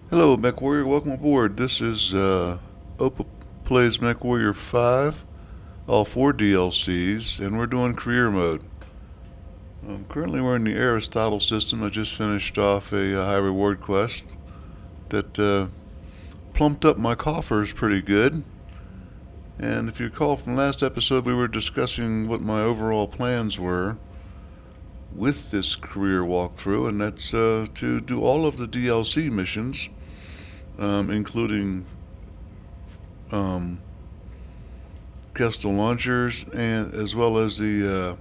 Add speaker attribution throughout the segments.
Speaker 1: Hello, Mechwarrior. Welcome aboard. This is Opa Plays Mechwarrior 5, all 4 DLCs, and we're doing career mode. Currently, we're in the Aristotle system. I just finished off a high reward quest that plumped up my coffers pretty good. And if you recall from last episode, we were discussing what my overall plans were with this career walkthrough, and that's to do all of the DLC missions, including um, Kestrel Lancers, and as well as the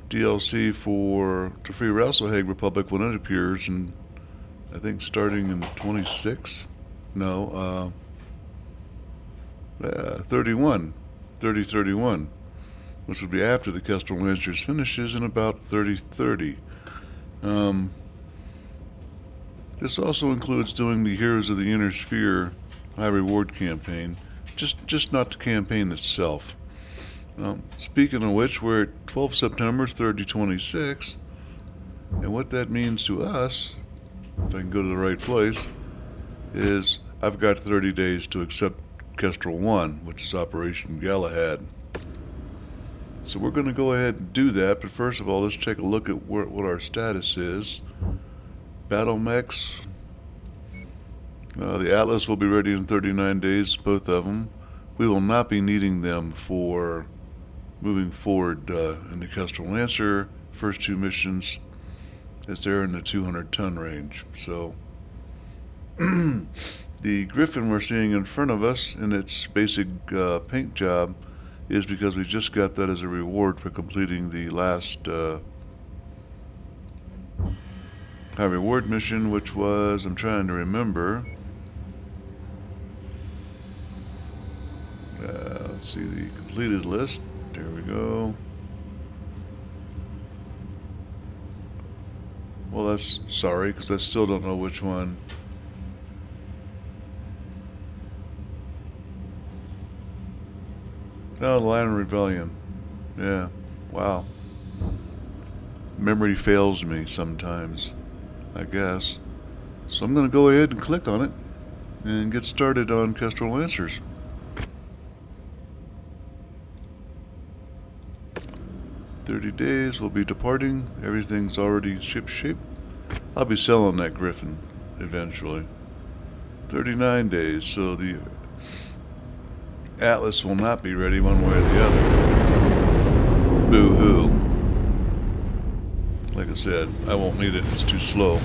Speaker 1: DLC for to free Rasselhag Republic when it appears, and I think starting in 26. No, 31, 3031, which would be after the Kestrel Lancers finishes in about 3030. Um, this also includes doing the Heroes of the Inner Sphere high reward campaign, just not the campaign itself. Speaking of which, we're at 12 September 3026, and what that means to us, if I can go to the right place, is I've got 30 days to accept Kestrel 1, which is Operation Galahad. So we're going to go ahead and do that, but first of all, let's take a look at what our status is. Battlemechs. The Atlas will be ready in 39 days, both of them. We will not be needing them for moving forward in the Kestrel Lancer. First 2 missions, as they're in the 200-ton range. So the Griffin we're seeing in front of us in its basic paint job is because we just got that as a reward for completing the last high reward mission, which was, I'm trying to remember, let's see the completed list. There we go. Well, that's sorry, because I still don't know which one. Oh, the Lion Rebellion. Yeah. Wow. Memory fails me sometimes, I guess. So I'm going to go ahead and click on it and get started on Kestrel Lancers. $30 we'll be departing. Everything's already ship-shape. I'll be selling that Griffin eventually. 39 days, so the Atlas will not be ready one way or the other. Boo-hoo. Like I said, I won't need it, it's too slow.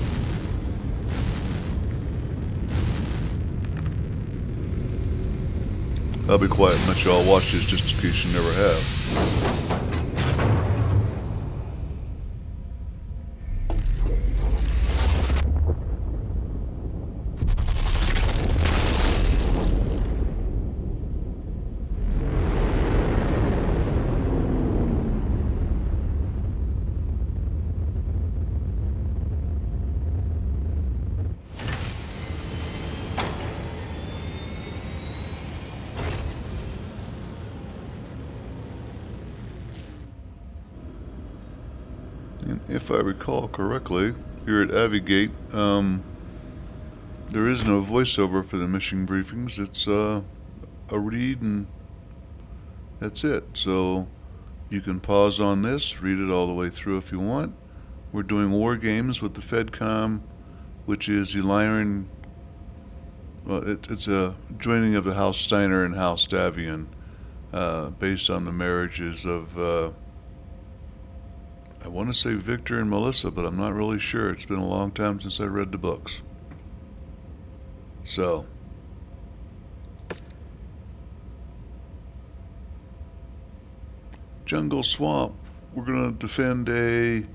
Speaker 1: I'll be quiet and let you all watch this just in case you never have. And if I recall correctly, here at Avigate, there is no voiceover for the mission briefings. It's a read and that's it. So you can pause on this, read it all the way through if you want. We're doing war games with the FedCom, which is Illyrian. Well, it's a joining of the House Steiner and House Davian, based on the marriages of I want to say Victor and Melissa, but I'm not really sure. It's been a long time since I read the books. So, Jungle Swamp. We're going to defend a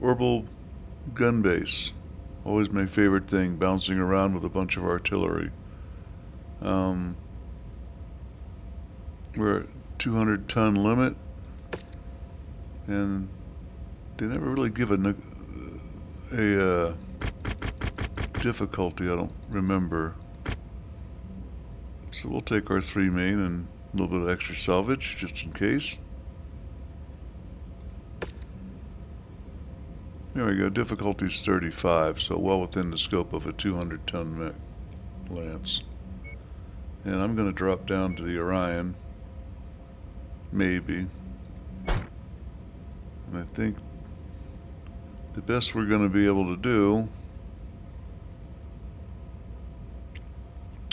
Speaker 1: orbital gun base. Always my favorite thing, bouncing around with a bunch of artillery. We're at 200-ton limit, and they never really give a difficulty, I don't remember. So we'll take our 3 main and a little bit of extra salvage, just in case. There we go. Difficulty's 35, so well within the scope of a 200-ton mech lance. And I'm going to drop down to the Orion. Maybe. And I think the best we're going to be able to do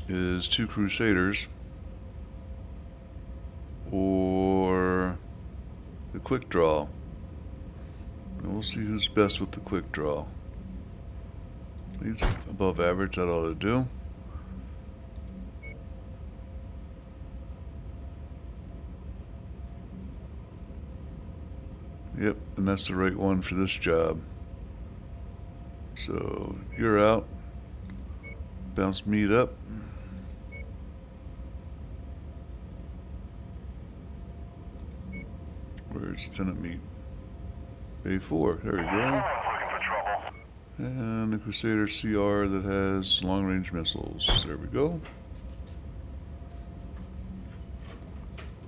Speaker 1: is 2 Crusaders or the quick draw. And we'll see who's best with the quick draw. He's above average, that ought to do. Yep, and that's the right one for this job. So you're out. Bounce meat up. Where's Lieutenant Meat? A4, there we go. And the Crusader CR that has long-range missiles. There we go.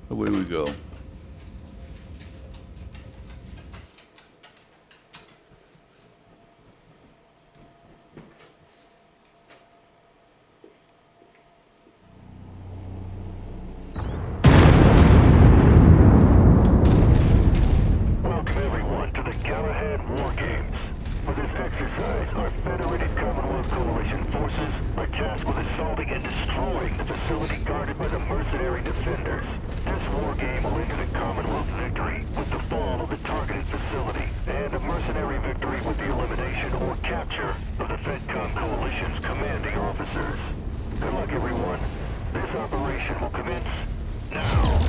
Speaker 1: Away we go.
Speaker 2: exercise, our Federated Commonwealth Coalition forces are tasked with assaulting and destroying the facility guarded by the mercenary defenders. This war game will end in a Commonwealth victory with the fall of the targeted facility, and a mercenary victory with the elimination or capture of the FedCom Coalition's commanding officers. Good luck, everyone. This operation will commence now.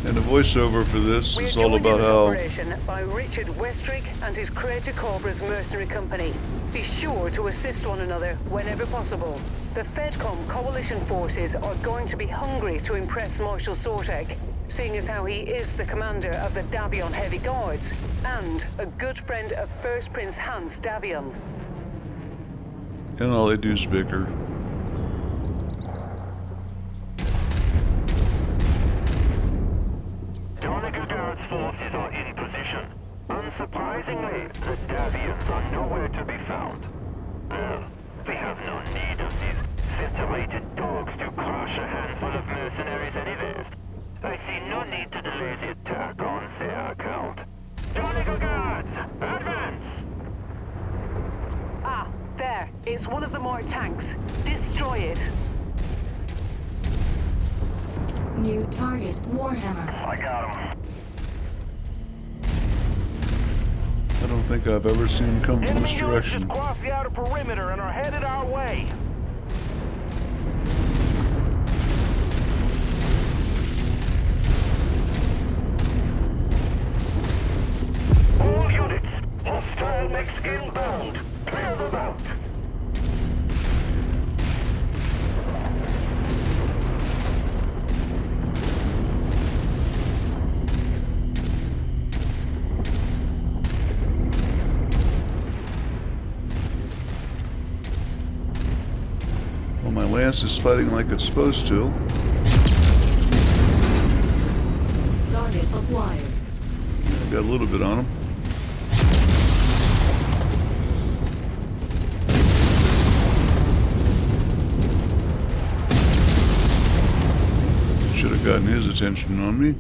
Speaker 1: And the voiceover for this is all about how...
Speaker 3: operation by Richard Westrick and his Creator Cobra's mercenary company. Be sure to assist one another whenever possible. The FedCom Coalition forces are going to be hungry to impress Marshal Sortek, seeing as how he is the commander of the Davion Heavy Guards, and a good friend of First Prince Hans Davion.
Speaker 1: And all they do is bicker.
Speaker 2: Guard's forces are in position. Unsurprisingly, the Davions are nowhere to be found. Well, we have no need of these ventilated dogs to crush a handful of mercenaries anyways. I see no need to delay the attack on their account. Donegal Guards, advance!
Speaker 3: Ah, there. It's one of the more tanks. Destroy it.
Speaker 4: New target, Warhammer.
Speaker 2: I got him.
Speaker 1: I don't think I've ever seen them come from this
Speaker 5: Enemy units just
Speaker 1: direction.
Speaker 5: crossed the outer perimeter and are headed our way.
Speaker 2: All units, hostile mechs inbound. Clear them out.
Speaker 1: Well, my lance is fighting like it's supposed to.
Speaker 4: Target acquired.
Speaker 1: Got a little bit on him. Should have gotten his attention on me.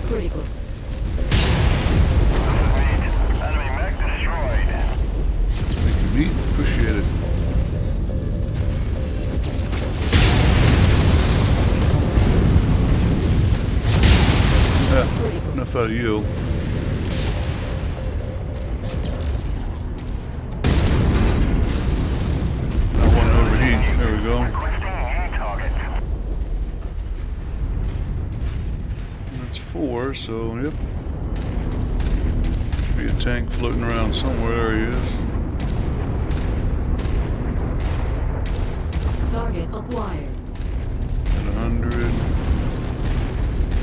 Speaker 4: Critical.
Speaker 2: Enemy mech destroyed.
Speaker 1: Thank you, Meat. Appreciate it. Enough out of you. I want to overheat. There we go. That's 4, so yep. Should be a tank floating around somewhere. There he is.
Speaker 4: Target acquired.
Speaker 1: At 100.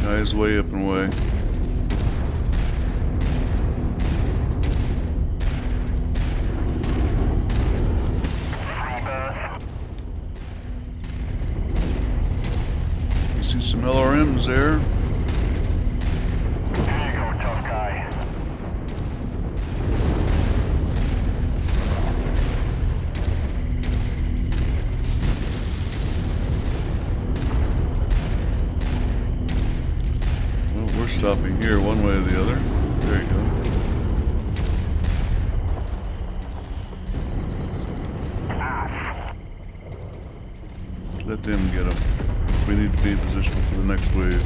Speaker 1: Guy's way up and away. You see some LRMs there.
Speaker 2: Here you go, tough guy.
Speaker 1: Well, we're stopping here one way or the other. There you go. Let them get them. We need to be in position for the next wave.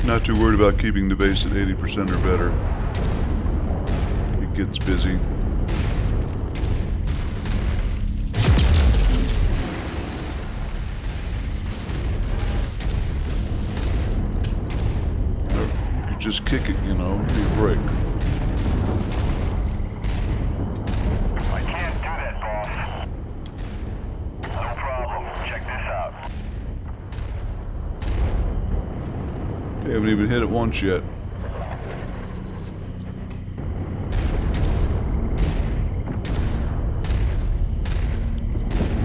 Speaker 1: Not too worried about keeping the base at 80% or better. It gets busy. Just kick it, you know, be a break.
Speaker 2: I can't do that, boss. No problem. Check this out.
Speaker 1: They haven't even hit it once yet.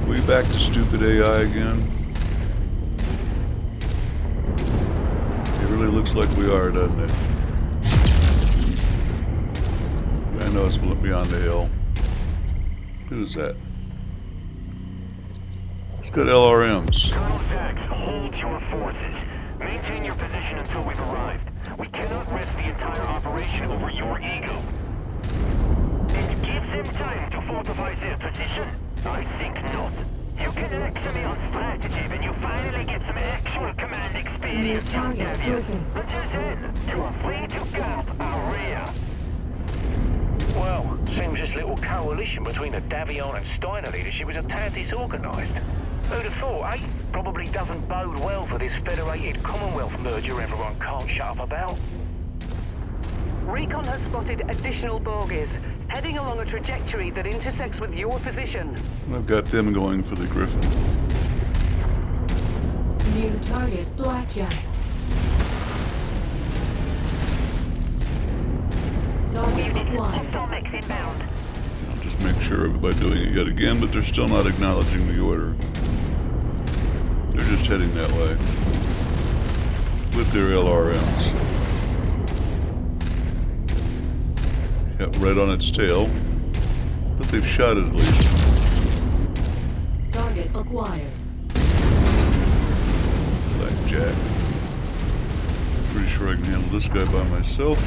Speaker 1: We back to stupid AI again? It really looks like we are, doesn't it? I know it's beyond the hill. Who's that? It's got LRMs.
Speaker 2: Colonel Zax, hold your forces. Maintain your position until we've arrived. We cannot rest the entire operation over your ego. It gives them time to fortify their position? I think not. You can lecture me on strategy when you finally get some actual command experience.
Speaker 4: New target moving.
Speaker 2: Until then, you are free to guard our rear.
Speaker 5: Well, seems this little coalition between the Davion and Steiner leadership was a tad disorganized. Who'd have thought, eh? Probably doesn't bode well for this federated Commonwealth merger everyone can't shut up about.
Speaker 3: Recon has spotted additional bogies, heading along a trajectory that intersects with your position.
Speaker 1: I've got them going for the Griffin.
Speaker 4: New target Blackjack. Target acquired.
Speaker 2: Battlemechs inbound.
Speaker 1: I'll just make sure everybody doing it yet again, but they're still not acknowledging the order. They're just heading that way with their LRMs. Yep, right on its tail, but they've shot it at least.
Speaker 4: Target acquired.
Speaker 1: Blackjack. Pretty sure I can handle this guy by myself.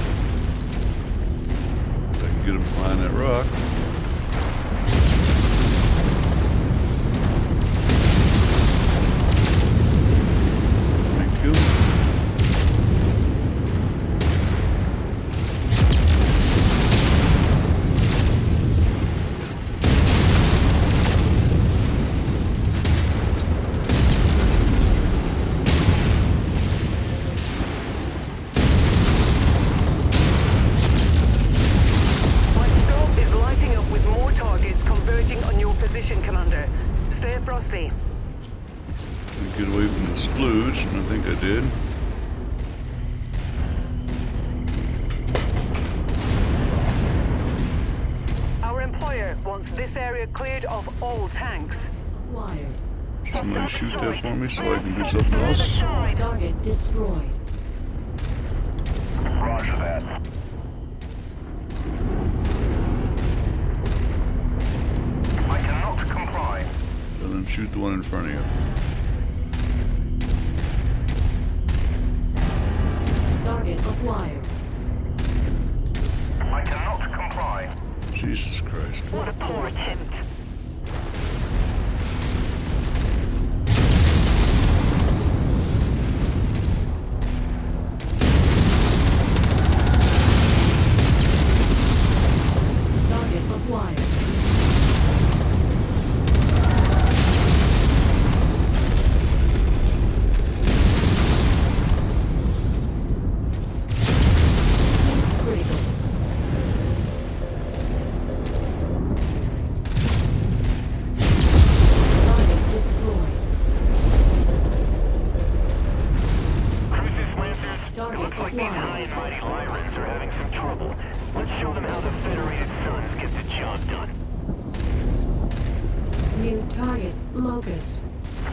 Speaker 1: If I can get him behind that rock. Thank you.
Speaker 3: Frosty.
Speaker 1: Get away from the splooge, and I think I did.
Speaker 3: Our employer wants this area cleared of all tanks.
Speaker 4: Acquired.
Speaker 1: Somebody shoot that for me so I can do something else.
Speaker 4: Target destroyed.
Speaker 2: Roger that. I cannot comply.
Speaker 1: And then shoot the one in front of you.
Speaker 4: Target acquired.
Speaker 2: I cannot comply.
Speaker 1: Jesus Christ.
Speaker 2: What a poor attempt.
Speaker 4: Target acquired. Locust.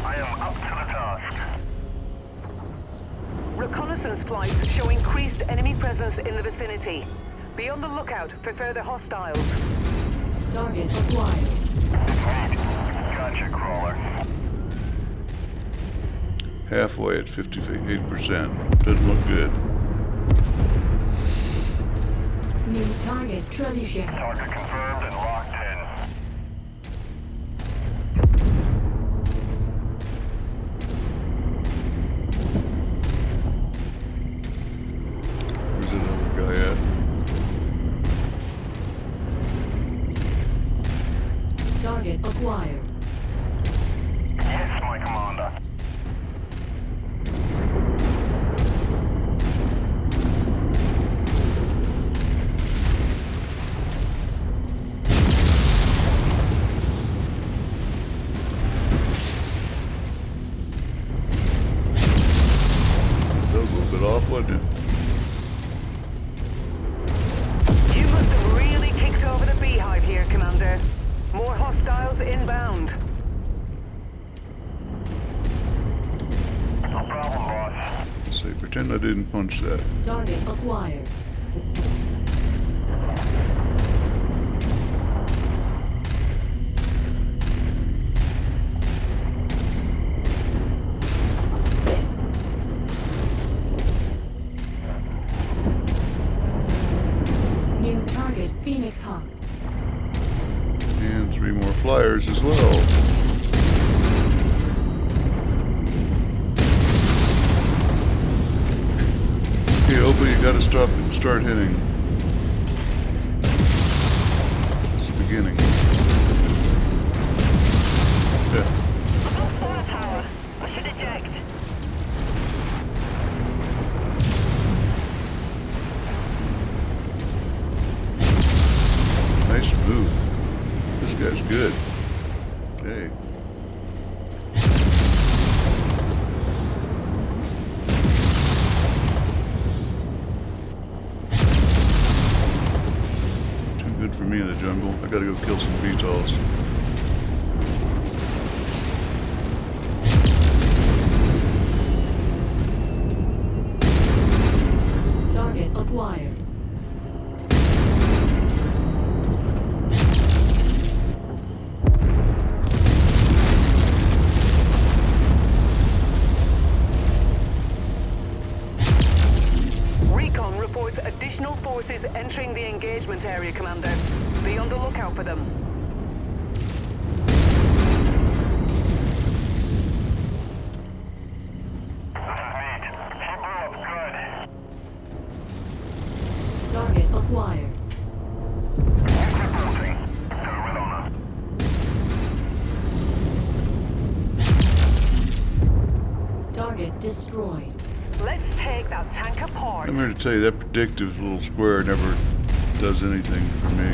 Speaker 2: I am up to the task.
Speaker 3: Reconnaissance flights show increased enemy presence in the vicinity. Be on the lookout for further hostiles.
Speaker 4: Target acquired.
Speaker 2: Gotcha, crawler.
Speaker 1: Halfway at 58%. Doesn't look good.
Speaker 4: New target trebuchet.
Speaker 2: Target confirmed and locked in.
Speaker 1: Where's another guy at?
Speaker 4: Target acquired.
Speaker 2: Yes, my commander.
Speaker 1: That was a little bit off, wasn't it?
Speaker 3: You must have really kicked over the beehive here, Commander. More hostiles inbound.
Speaker 2: No problem, boss.
Speaker 1: Let's see, pretend I didn't punch that.
Speaker 4: Target acquired. New target Phoenix Hawk.
Speaker 1: And 3 more flyers as well. Okay, Opal, you gotta start hitting. Just the beginning. Yeah.
Speaker 3: I should eject.
Speaker 1: Nice move. This guy's good. Okay. Too good for me in the jungle. I gotta go kill some VTOLs.
Speaker 4: Target acquired.
Speaker 3: Recon reports additional forces entering the engagement area, Commander. Be on the lookout for them.
Speaker 4: Target acquired. Target destroyed.
Speaker 3: Let's take that tank apart.
Speaker 1: I'm here to tell you that predictive little square never does anything for me.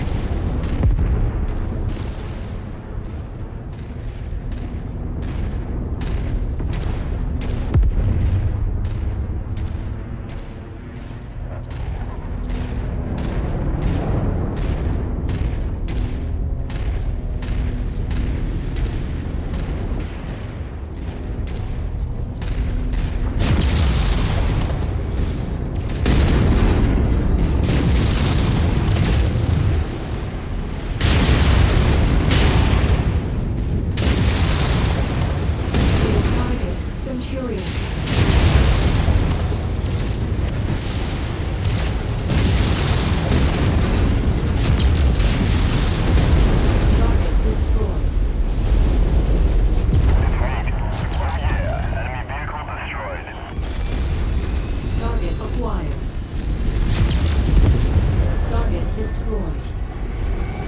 Speaker 4: New target Centurion. Target destroyed. Target acquired. Target destroyed.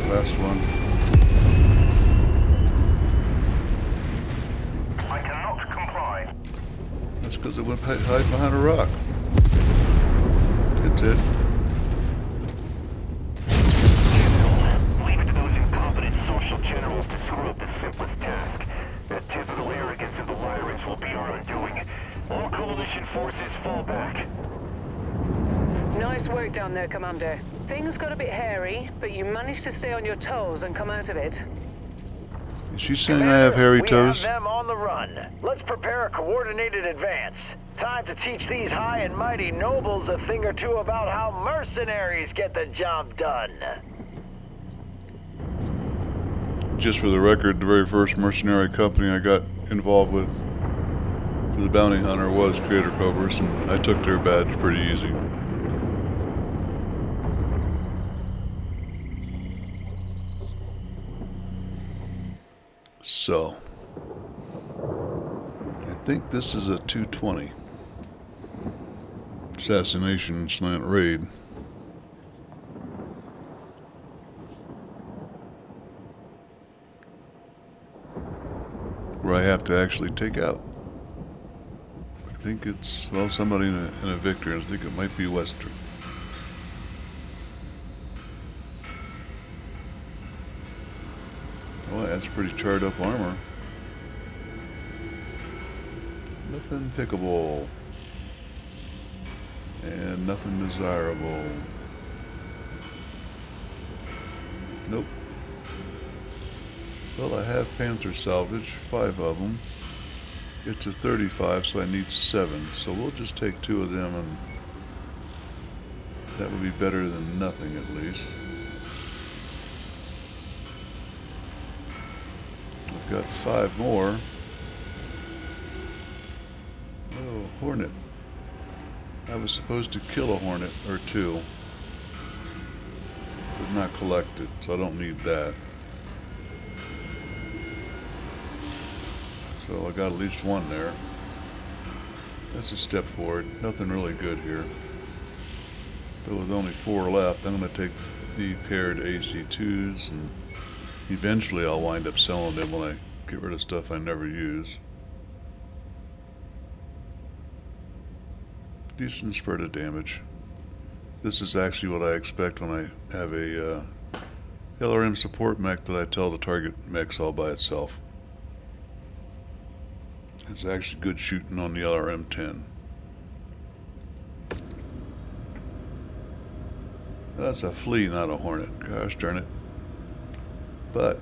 Speaker 1: Last one.
Speaker 2: I cannot comply.
Speaker 1: That's because it went hide behind a rock. That's it.
Speaker 2: Leave it to those incompetent social generals to screw up the simplest task. That typical arrogance of the Lyrans will be our undoing. All coalition forces fall back.
Speaker 3: Nice work down there, Commander. Things got a bit hairy, but you managed to stay on your toes and come out of it.
Speaker 1: Is she saying I have hairy toes?
Speaker 6: We have them on the run. Let's prepare a coordinated advance. Time to teach these high and mighty nobles a thing or two about how mercenaries get the job done.
Speaker 1: Just for the record, the very first mercenary company I got involved with for the bounty hunter was Creator Cobras, and I took their badge pretty easy. So, I think this is a 220 assassination slant raid. Where I have to actually take out. I think it's, well, somebody in a Victor, and I think it might be Western. Boy, that's pretty charred up armor. Nothing pickable. And nothing desirable. Nope. Well, I have Panther salvage, 5 of them. It's a 35, so I need 7. So we'll just take 2 of them, and that would be better than nothing at least. I've got 5 more. Oh, Hornet. I was supposed to kill a Hornet or 2, but not collect it, so I don't need that. So I got at least 1 there. That's a step forward. Nothing really good here. But with only 4 left, I'm going to take the paired AC2s, and eventually I'll wind up selling them when I get rid of stuff I never use. Decent spread of damage. This is actually what I expect when I have a LRM support mech that I tell to target mechs all by itself. It's actually good shooting on the LRM-10. That's a flea, not a Hornet. Gosh darn it. But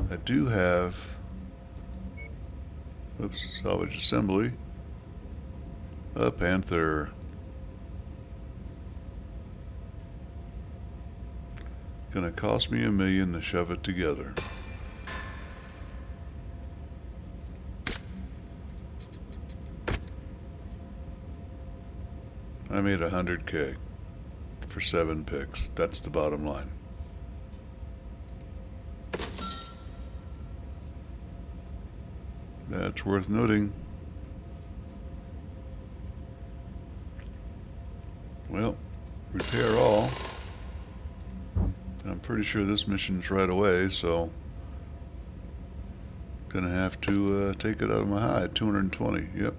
Speaker 1: I do have, oops, salvage assembly, a Panther. Gonna cost me $1 million to shove it together. I made $100K for 7 picks. That's the bottom line. That's worth noting. Well, repair all. I'm pretty sure this mission's right away, so gonna have to take it out of my hide. 220. Yep.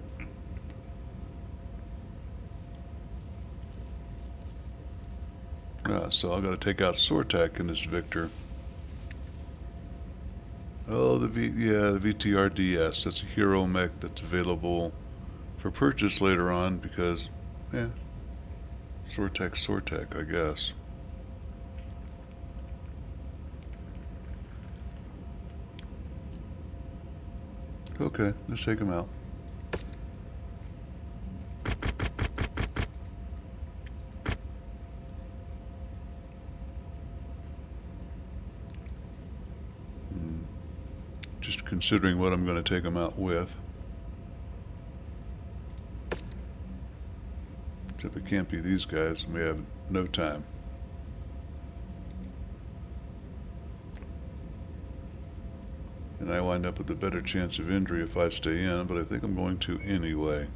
Speaker 1: So I got to take out Sortak in this Victor. Oh, the VTRDS. That's a hero mech that's available for purchase later on because, Sortak, I guess. Okay, let's take him out. Just considering what I'm going to take them out with. Except it can't be these guys. We have no time. And I wind up with a better chance of injury if I stay in, but I think I'm going to anyway.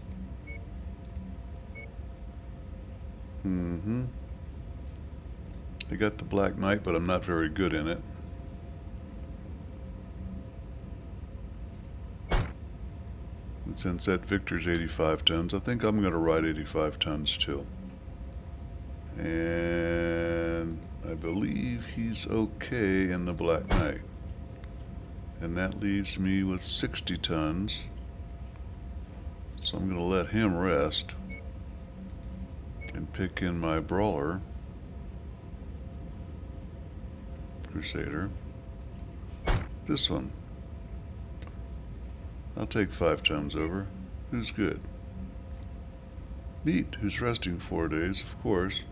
Speaker 1: I got the Black Knight, but I'm not very good in it. And since that Victor's 85 tons, I think I'm going to ride 85 tons too. And I believe he's okay in the Black Knight. And that leaves me with 60 tons. So I'm going to let him rest and pick in my Brawler, Crusader. This one. I'll take 5 times over. Who's good? Meat, who's resting 4 days, of course.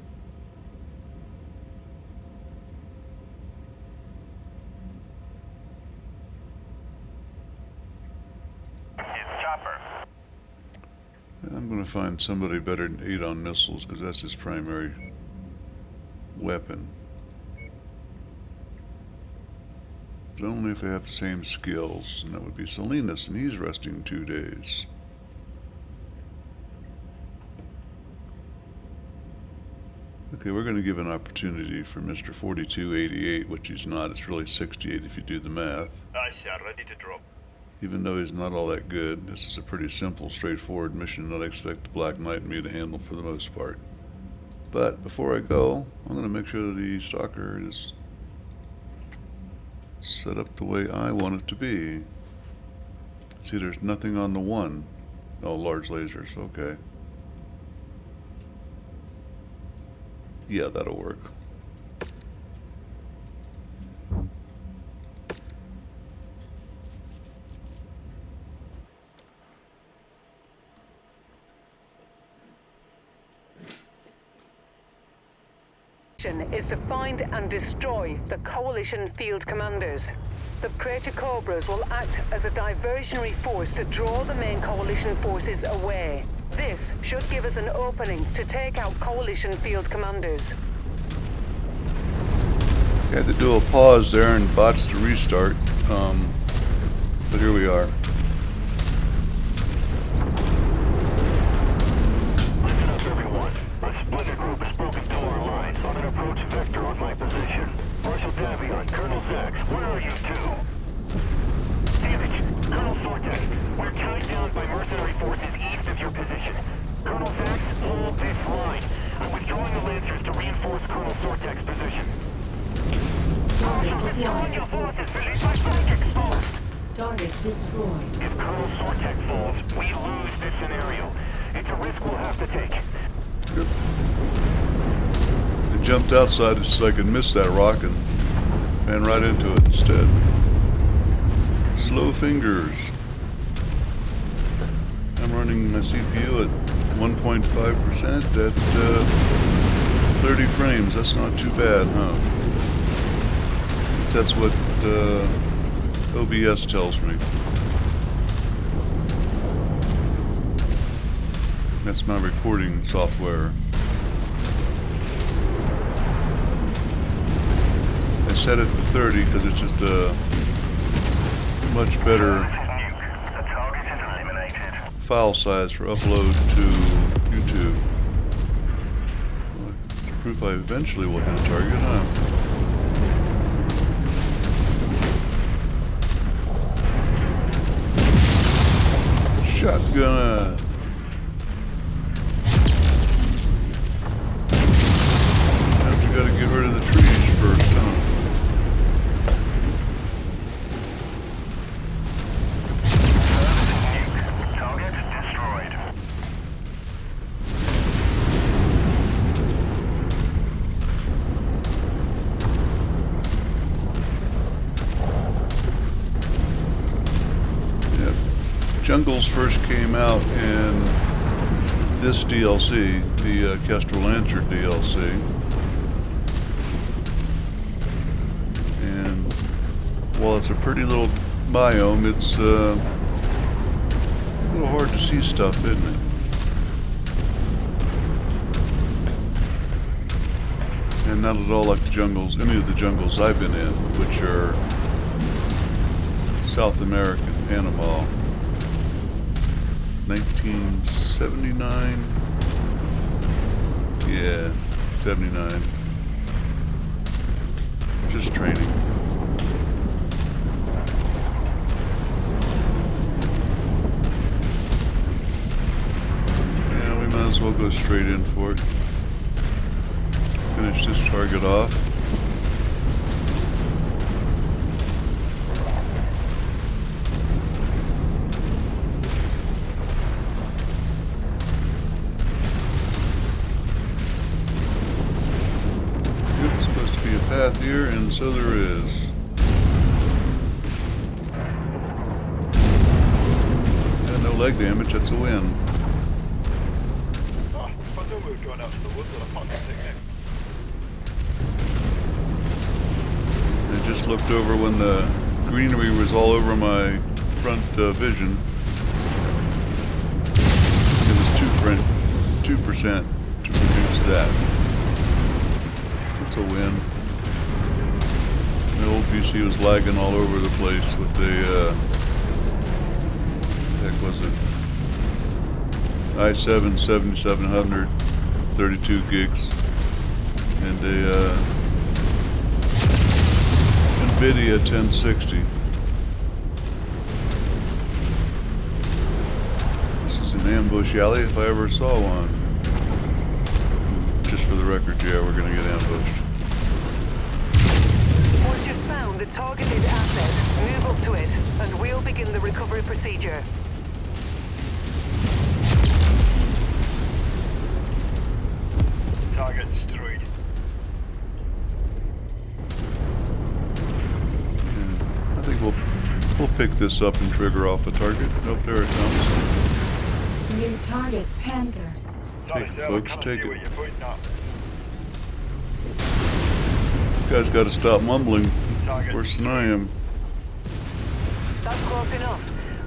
Speaker 1: I'm going to find somebody better than 8 on missiles, because that's his primary weapon. But only if they have the same skills, and that would be Salinas, and he's resting 2 days. Okay, we're going to give an opportunity for Mr. 4288, which he's not. It's really 68 if you do the math.
Speaker 2: I see, ready to drop.
Speaker 1: Even though he's not all that good, this is a pretty simple, straightforward mission that I expect the Black Knight and me to handle for the most part. But before I go, I'm going to make sure that the Stalker is set up the way I want it to be. See, there's nothing on the 1. Oh, large lasers, okay. Yeah, that'll work.
Speaker 3: Is to find and destroy the Coalition field commanders. The Crater Cobras will act as a diversionary force to draw the main Coalition forces away. This should give us an opening to take out Coalition field commanders.
Speaker 1: Had to do a pause there and botched the restart, but here we are.
Speaker 2: Listen up, everyone. A splinter group has broken through our lines on an approach vector on my position. Marshal Davion, Colonel Zax, where are you two? Damn it! Colonel Sortek, we're tied down by mercenary forces east of your position. Colonel Zax, hold this line. I'm withdrawing the Lancers to reinforce Colonel Sortek's position. Marshal, withdrawing your forces will leave my flank exposed.
Speaker 4: Target destroyed.
Speaker 2: If Colonel Sortek falls, we lose this scenario. It's a risk we'll have to take.
Speaker 1: Yep. I jumped outside so I could miss that rock and ran right into it instead. Slow fingers. I'm running my CPU at 1.5% at 30 frames. That's not too bad, huh? That's what OBS tells me. That's my recording software. I set it to 30 because it's just a much better file size for upload to YouTube. Well, it's proof I eventually will hit a target, huh? Shotgun. You gotta get rid of the trees first, huh?
Speaker 2: Target destroyed.
Speaker 1: Yeah. Jungles first came out in this DLC, the Kestrel Lancer DLC. And while it's a pretty little biome, it's a little hard to see stuff, isn't it? And not at all like the jungles, any of the jungles I've been in, which are South American, Panama, 1979. Yeah, 79. Just training. Yeah, we might as well go straight in for it. Finish this target off. There's supposed to be a path here, and so there is. leg damage, that's a win.
Speaker 7: Oh, I thought we were going out to the woods on a pocket picnic.
Speaker 1: I just looked over when the greenery was all over my front vision. It was 2% to produce that. It's a win. The old PC was lagging all over the place with the, heck was it? i7 7700, 32 gigs, and a NVIDIA 1060. This is an ambush alley if I ever saw one. Just for the record, yeah, we're gonna get ambushed.
Speaker 3: Once you've found the targeted asset, move up to it, and we'll begin the recovery procedure.
Speaker 7: Target destroyed.
Speaker 1: I think we'll pick this up and trigger off a target. Nope, there it comes.
Speaker 4: New target Panther.
Speaker 7: Sorry,
Speaker 1: Take it,
Speaker 7: sir,
Speaker 1: folks,
Speaker 7: I can't
Speaker 1: take
Speaker 7: see
Speaker 1: it.
Speaker 7: what you're pointing at.
Speaker 1: You guys got to stop mumbling
Speaker 7: Target
Speaker 1: worse than I am.
Speaker 3: That's close enough.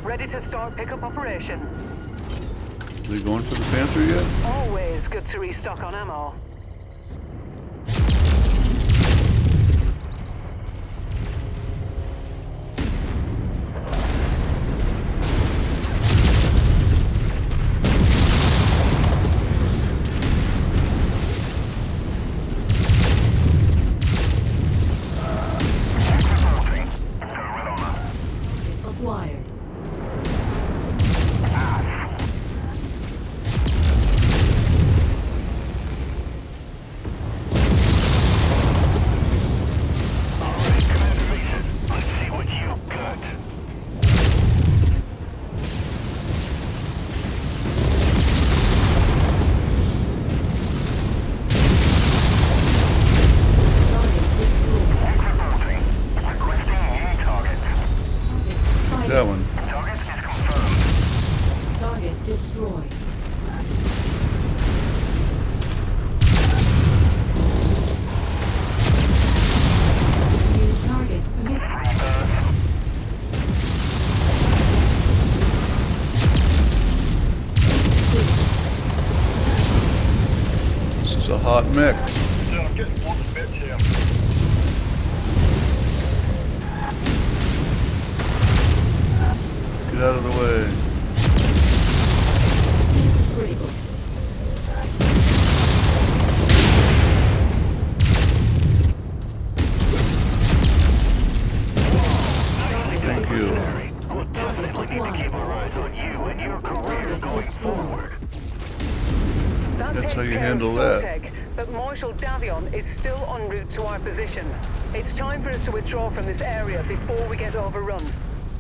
Speaker 3: Ready to start pickup operation.
Speaker 1: Are they going for the Panther yet?
Speaker 3: Always good to restock on ammo.
Speaker 4: Acquired.
Speaker 1: That one.
Speaker 4: Target destroyed. New target
Speaker 1: This is a hot mech.
Speaker 7: Sir, I'm getting blown to bits here.
Speaker 1: Get out of the way.
Speaker 4: critical.
Speaker 1: Thank you.
Speaker 2: We'll definitely need to keep our eyes on you and your career going forward.
Speaker 3: That
Speaker 1: That's
Speaker 3: takes
Speaker 1: how you
Speaker 3: care
Speaker 1: handle
Speaker 3: of
Speaker 1: that.
Speaker 3: Soltec, but Marshal Davion is still en route to our position. It's time for us to withdraw from this area before we get overrun.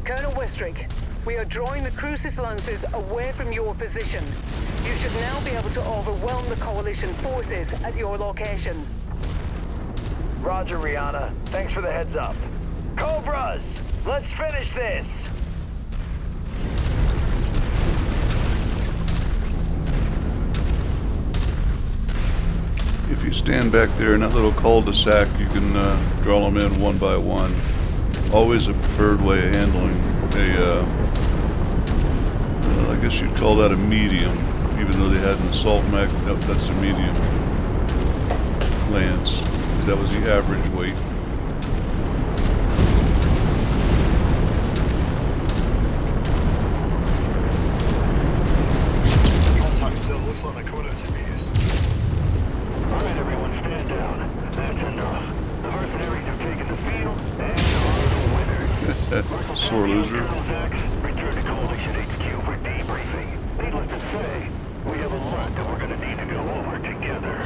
Speaker 3: Colonel Westrick, we are drawing the Kestrel Lancers away from your position. You should now be able to overwhelm the Coalition forces at your location.
Speaker 6: Roger, Rihanna. Thanks for the heads up. Cobras, let's finish this.
Speaker 1: If you stand back there in that little cul-de-sac, you can draw them in one by one. Always a preferred way of handling a, I guess you'd call that a medium, even though they had an assault mech. That's a medium lance. That was the average weight.
Speaker 7: Contact still looks like they're coming out to meet us.
Speaker 2: Alright, everyone, stand down. That's enough. The mercenaries have taken the field and are the winners.
Speaker 1: Sore loser.
Speaker 2: Colonel Zax, return to Coalition HQ for debriefing. Needless to say, we have a lot that we're gonna need to go over together.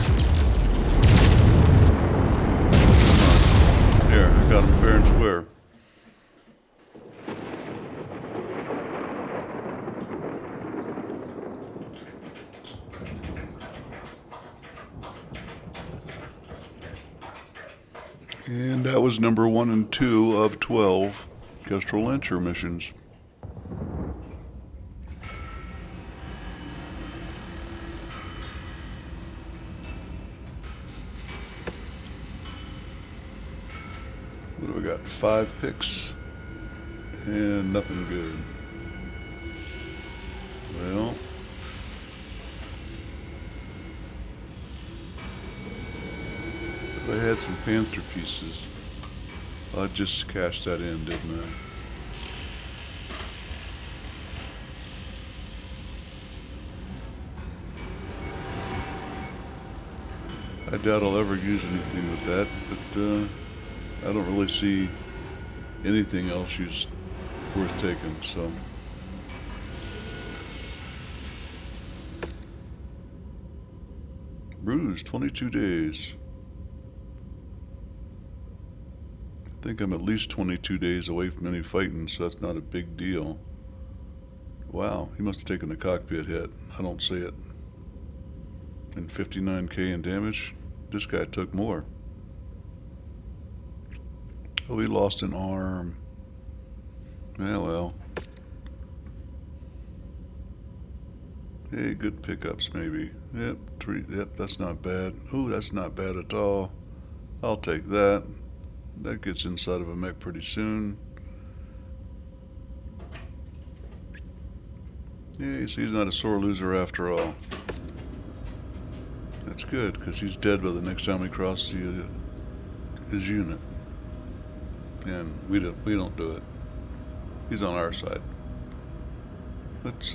Speaker 1: There, I got him fair and square. And that was number 1 and 2 of 12 Kestrel Lancer missions. What do we got? 5 picks and nothing good. Well, if I had some Panther pieces, I just cashed that in, didn't I? I doubt I'll ever use anything with that, but I don't really see anything else worth taking, so. Bruised, 22 days. I think I'm at least 22 days away from any fighting, so that's not a big deal. Wow, he must have taken a cockpit hit. I don't see it. And 59k in damage. This guy took more. Oh, he lost an arm. Yeah, well. Hey, good pickups maybe. Yep, that's not bad. Ooh, that's not bad at all. I'll take that. That gets inside of a mech pretty soon. Yeah, so he's not a sore loser after all. That's good, because he's dead by the next time we cross his unit. And we don't do it. He's on our side. Let's is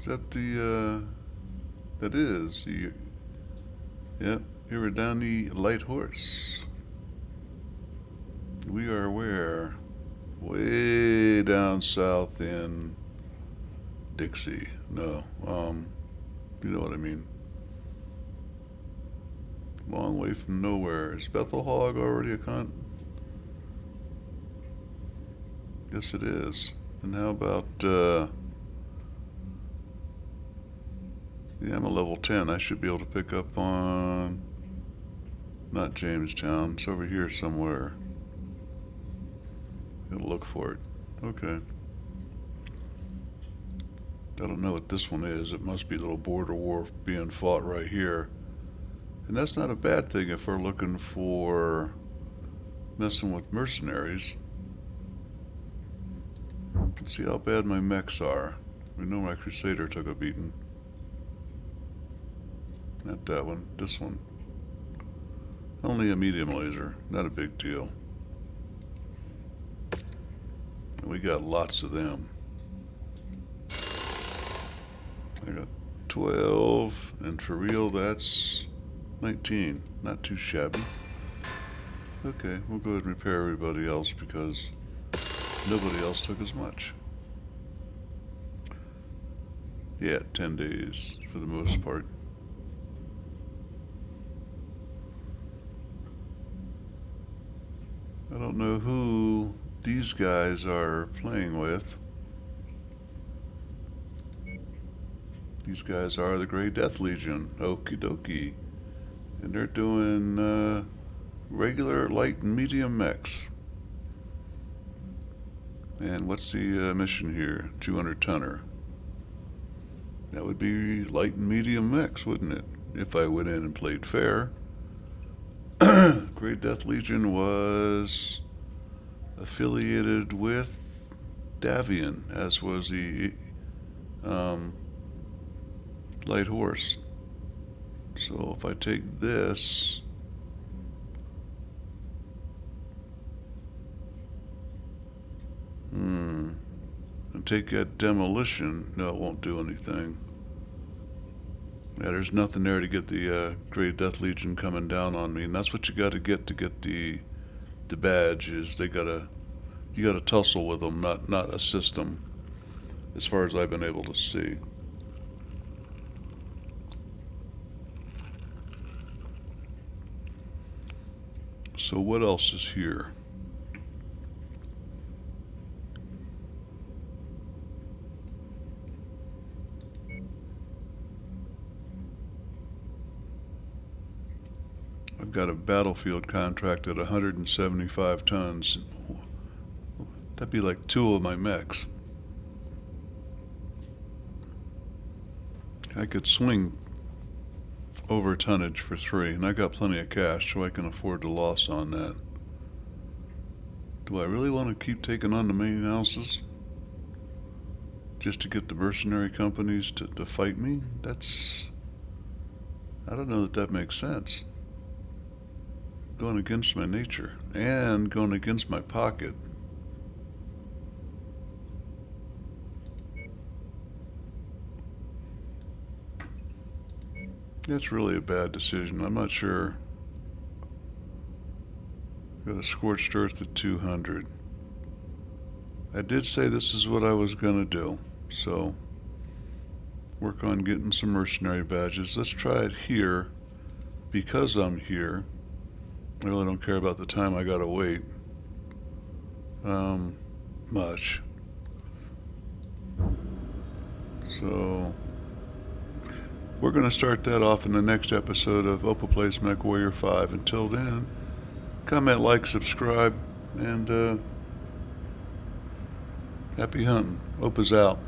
Speaker 1: that the that is the yep, Iridani light horse. We are where? Way down south in Dixie. No, you know what I mean. Long way from nowhere. Is Bethel Hog already a con? Yes, it is. And how about, yeah, I'm a level 10. I should be able to pick up on, not Jamestown. It's over here somewhere. Gotta look for it. Okay. I don't know what this one is. It must be a little border war being fought right here. And that's not a bad thing if we're looking for messing with mercenaries. Let's see how bad my mechs are. We know my Crusader took a beating. Not that one, this one. Only a medium laser, not a big deal. And we got lots of them. I got 12, and for real that's 19. Not too shabby. Okay, we'll go ahead and repair everybody else because nobody else took as much. Yeah, 10 days for the most part. I don't know who these guys are playing with. These guys are the Grey Death Legion. Okie dokie. And they're doing regular, light, and medium mechs. And what's the mission here? 200 tonner. That would be light and medium mechs, wouldn't it? If I went in and played fair. Great Death Legion was affiliated with Davian, as was the light horse. So if I take this, and take that demolition, no, it won't do anything. Yeah, there's nothing there to get the Great Death Legion coming down on me, and that's what you got to get the badge. Is you gotta tussle with them, not assist them, as far as I've been able to see. So what else is here? I've got a battlefield contract at 175 tons. That'd be like 2 of my mechs. I could swing over tonnage for 3, and I got plenty of cash, so I can afford the loss on that. Do I really want to keep taking on the main houses just to get the mercenary companies to fight me? I don't know that makes sense. Going against my nature and going against my pocket. It's really a bad decision. I'm not sure. Got a scorched earth at 200. I did say this is what I was gonna do, so work on getting some mercenary badges. Let's try it here because I'm here. I really don't care about the time I gotta wait much. So we're going to start that off in the next episode of Opal Plays Mechwarrior 5. Until then, comment, like, subscribe, and happy hunting. Opa's out.